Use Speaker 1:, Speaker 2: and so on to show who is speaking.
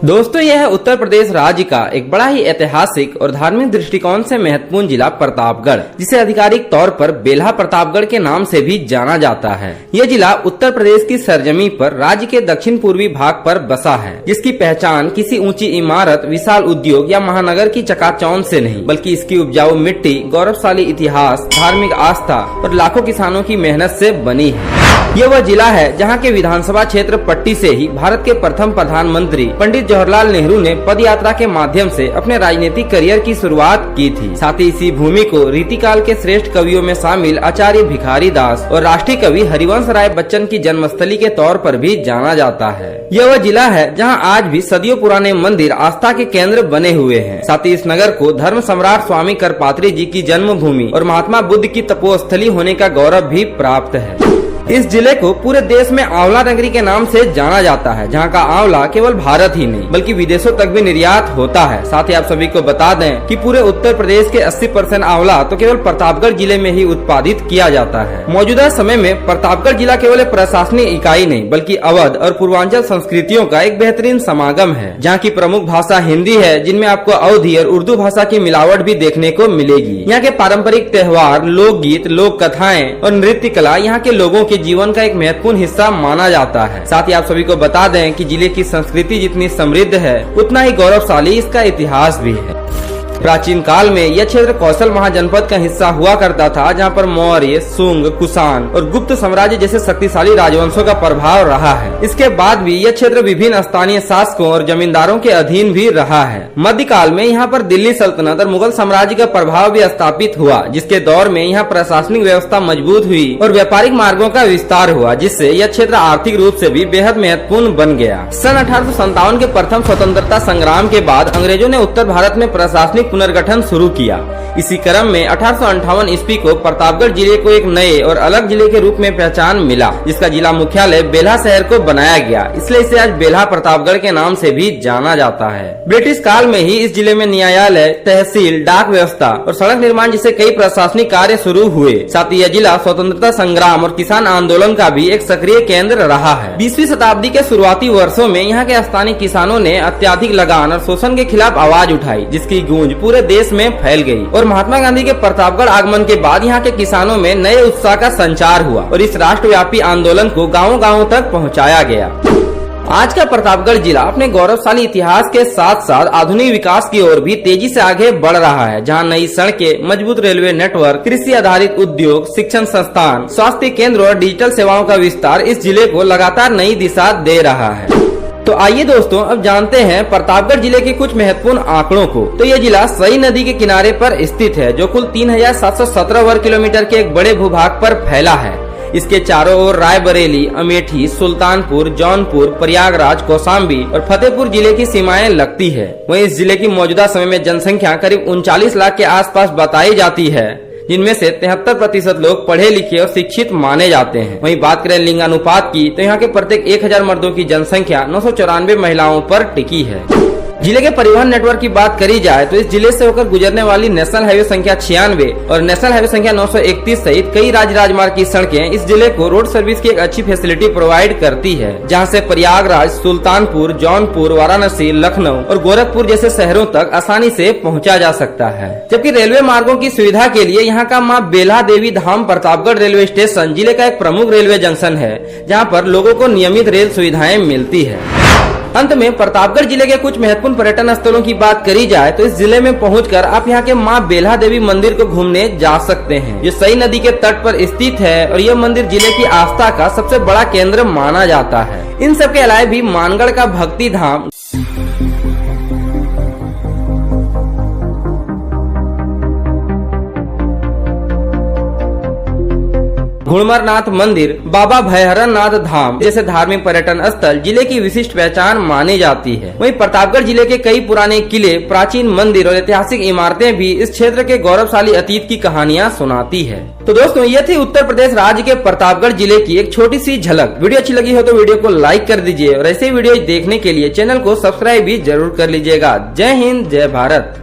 Speaker 1: दोस्तों, यह है उत्तर प्रदेश राज्य का एक बड़ा ही ऐतिहासिक और धार्मिक दृष्टिकोण से महत्वपूर्ण जिला प्रतापगढ़, जिसे आधिकारिक तौर पर बेल्हा प्रतापगढ़ के नाम से भी जाना जाता है। यह जिला उत्तर प्रदेश की सरजमी पर राज्य के दक्षिण पूर्वी भाग पर बसा है, जिसकी पहचान किसी ऊंची इमारत, विशाल उद्योग या महानगर की चकाचौंध से नहीं, बल्कि इसकी उपजाऊ मिट्टी, गौरवशाली इतिहास, धार्मिक आस्था और लाखों किसानों की मेहनत से बनी है। यह वह जिला है जहाँ के विधानसभा क्षेत्र पट्टी से ही भारत के प्रथम प्रधानमंत्री पंडित जवाहरलाल नेहरू ने पद यात्रा के माध्यम से अपने राजनीतिक करियर की शुरुआत की थी। साथ ही इसी भूमि को रीतिकाल के श्रेष्ठ कवियों में शामिल आचार्य भिखारी दास और राष्ट्रीय कवि हरिवंश राय बच्चन की जन्मस्थली के तौर पर भी जाना जाता है। यह वह जिला है जहाँ आज भी सदियों पुराने मंदिर आस्था के केंद्र बने हुए हैं। साथ ही इस नगर को धर्म सम्राट स्वामी करपात्री जी की जन्मभूमि और महात्मा बुद्ध की तपोस्थली होने का गौरव भी प्राप्त है। इस जिले को पूरे देश में आंवला नगरी के नाम से जाना जाता है, जहां का आंवला केवल भारत ही नहीं बल्कि विदेशों तक भी निर्यात होता है। साथ ही आप सभी को बता दें कि पूरे उत्तर प्रदेश के 80% आंवला तो केवल प्रतापगढ़ जिले में ही उत्पादित किया जाता है। मौजूदा समय में प्रतापगढ़ जिला केवल एक प्रशासनिक इकाई नहीं बल्कि अवध और पूर्वांचल संस्कृतियों का एक बेहतरीन समागम है, जहाँ की प्रमुख भाषा हिंदी है, जिनमें आपको अवधी और उर्दू भाषा की मिलावट भी देखने को मिलेगी। यहाँ के पारंपरिक त्योहार, लोकगीत, लोक कथाएं और नृत्य कला यहाँ के लोगों के जीवन का एक महत्वपूर्ण हिस्सा माना जाता है। साथ ही आप सभी को बता दें कि जिले की संस्कृति जितनी समृद्ध है, उतना ही गौरवशाली इसका इतिहास भी है। प्राचीन काल में यह क्षेत्र कौशल महाजनपद का हिस्सा हुआ करता था, जहां पर मौर्य, शुंग, कुषाण और गुप्त साम्राज्य जैसे शक्तिशाली राजवंशों का प्रभाव रहा है। इसके बाद भी यह क्षेत्र विभिन्न स्थानीय शासकों और जमींदारों के अधीन भी रहा है। मध्यकाल में यहाँ पर दिल्ली सल्तनत और मुगल साम्राज्य का प्रभाव भी स्थापित हुआ, जिसके दौर में यहाँ प्रशासनिक व्यवस्था मजबूत हुई और व्यापारिक मार्गों का विस्तार हुआ, जिससे यह क्षेत्र आर्थिक रूप से भी बेहद महत्वपूर्ण बन गया। सन 1857 के प्रथम स्वतंत्रता संग्राम के बाद अंग्रेजों ने उत्तर भारत में प्रशासनिक पुनर्गठन शुरू किया। इसी क्रम में 1858 ईस्वी को प्रतापगढ़ जिले को एक नए और अलग जिले के रूप में पहचान मिला, जिसका जिला मुख्यालय बेल्हा शहर को बनाया गया। इसलिए इसे आज बेल्हा प्रतापगढ़ के नाम से भी जाना जाता है। ब्रिटिश काल में ही इस जिले में न्यायालय, तहसील, डाक व्यवस्था और सड़क निर्माण जैसे कई प्रशासनिक कार्य शुरू हुए। साथ ही यह जिला स्वतंत्रता संग्राम और किसान आंदोलन का भी एक सक्रिय केंद्र रहा है। 20वीं शताब्दी के शुरुआती वर्षों में यहाँ के स्थानीय किसानों ने अत्याधिक लगान और शोषण के खिलाफ आवाज उठाई, जिसकी गूंज पूरे देश में फैल गई। और महात्मा गांधी के प्रतापगढ़ आगमन के बाद यहाँ के किसानों में नए उत्साह का संचार हुआ और इस राष्ट्रव्यापी आंदोलन को गाँव-गाँव तक पहुँचाया गया। आज का प्रतापगढ़ जिला अपने गौरवशाली इतिहास के साथ साथ आधुनिक विकास की ओर भी तेजी से आगे बढ़ रहा है, जहां नई सड़कें, मजबूत रेलवे नेटवर्क, कृषि आधारित उद्योग, शिक्षण संस्थान, स्वास्थ्य केंद्र और डिजिटल सेवाओं का विस्तार इस जिले को लगातार नई दिशा दे रहा है। तो आइए दोस्तों, अब जानते हैं प्रतापगढ़ जिले के कुछ महत्वपूर्ण आंकड़ों को। तो यह जिला सई नदी के किनारे पर स्थित है, जो कुल 3717 वर्ग किलोमीटर के एक बड़े भूभाग पर फैला है। इसके चारों ओर रायबरेली, अमेठी, सुल्तानपुर, जौनपुर, प्रयागराज, कौशाम्बी और फतेहपुर जिले की सीमाएं लगती है। वहीं इस जिले की मौजूदा समय में जनसंख्या करीब 39 लाख के आसपास बताई जाती है, जिनमें से 73% लोग पढ़े लिखे और शिक्षित माने जाते हैं। वहीं बात करें लिंगानुपात की, तो यहाँ के प्रत्येक 1000 मर्दों की जनसंख्या 994 महिलाओं पर टिकी है। जिले के परिवहन नेटवर्क की बात करी जाए तो इस जिले से होकर गुजरने वाली नेशनल हाईवे संख्या 96 और नेशनल हाईवे संख्या 931 सहित कई राज्य राजमार्ग की सड़कें इस जिले को रोड सर्विस की एक अच्छी फैसिलिटी प्रोवाइड करती है, जहां से प्रयागराज, सुल्तानपुर, जौनपुर, वाराणसी, लखनऊ और गोरखपुर जैसे शहरों तक आसानी से पहुंचा जा सकता है। जबकि रेलवे मार्गों की सुविधा के लिए यहाँ का माँ बेल्हा देवी धाम प्रतापगढ़ रेलवे स्टेशन जिले का एक प्रमुख रेलवे जंक्शन है, जहाँ पर लोगों को नियमित रेल सुविधाएं मिलती है। अंत में प्रतापगढ़ जिले के कुछ महत्वपूर्ण पर्यटन स्थलों की बात करी जाए तो इस जिले में पहुंचकर आप यहाँ के माँ बेल्हा देवी मंदिर को घूमने जा सकते हैं, जो सई नदी के तट पर स्थित है और यह मंदिर जिले की आस्था का सबसे बड़ा केंद्र माना जाता है। इन सब के अलावा भी मानगढ़ का भक्ति धाम, घुड़मरनाथ मंदिर, बाबा भैरहन नाथ धाम जैसे धार्मिक पर्यटन स्थल जिले की विशिष्ट पहचान मानी जाती है। वहीं प्रतापगढ़ जिले के कई पुराने किले, प्राचीन मंदिर और ऐतिहासिक इमारतें भी इस क्षेत्र के गौरवशाली अतीत की कहानियां सुनाती है। तो दोस्तों, ये थी उत्तर प्रदेश राज्य के प्रतापगढ़ जिले की एक छोटी सी झलक। वीडियो अच्छी लगी हो तो वीडियो को लाइक कर दीजिए और ऐसे वीडियो देखने के लिए चैनल को सब्सक्राइब भी जरूर कर लीजिएगा। जय हिंद, जय भारत।